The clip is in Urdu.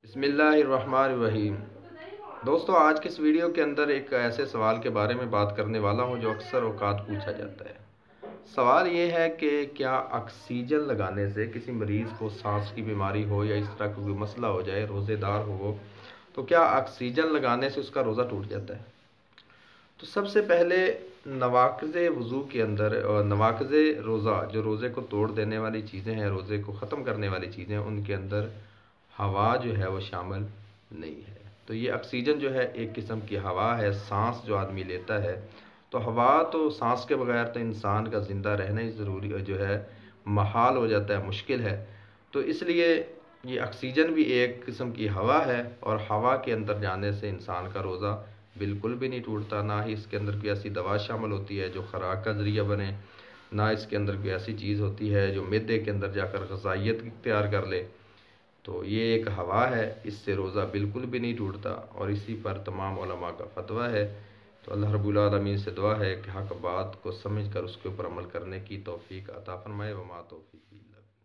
بسم اللہ الرحمن الرحیم۔ دوستو، آج کے اس ویڈیو کے اندر ایک ایسے سوال کے بارے میں بات کرنے والا ہوں جو اکثر اوقات پوچھا جاتا ہے۔ سوال یہ ہے کہ کیا آکسیجن لگانے سے کسی مریض کو سانس کی بیماری ہو یا اس طرح کوئی مسئلہ ہو جائے، روزے دار ہو، تو کیا آکسیجن لگانے سے اس کا روزہ ٹوٹ جاتا ہے؟ تو سب سے پہلے نواقض وضو کے اندر اور نواقض روزہ، جو روزے کو توڑ دینے والی چیزیں ہیں، روزے کو ختم کرنے والی چیزیں، ان کے اندر ہوا جو ہے وہ شامل نہیں ہے۔ تو یہ آکسیجن جو ہے ایک قسم کی ہوا ہے، سانس جو آدمی لیتا ہے، تو ہوا تو سانس کے بغیر تو انسان کا زندہ رہنا ہی ضروری جو ہے محال ہو جاتا ہے، مشکل ہے۔ تو اس لیے یہ آکسیجن بھی ایک قسم کی ہوا ہے، اور ہوا کے اندر جانے سے انسان کا روزہ بالکل بھی نہیں ٹوٹتا، نہ ہی اس کے اندر کوئی ایسی دوا شامل ہوتی ہے جو خوراک کا ذریعہ بنے، نہ اس کے اندر کوئی ایسی چیز ہوتی ہے جو معدے کے اندر جا کر غذائیت اختیار کر لے۔ تو یہ ایک ہوا ہے، اس سے روزہ بالکل بھی نہیں ٹوٹتا، اور اسی پر تمام علماء کا فتویٰ ہے۔ تو اللہ رب العالمین سے دعا ہے کہ حق بات کو سمجھ کر اس کے اوپر عمل کرنے کی توفیق عطا فرمائے۔ وما توفیق الا باللہ۔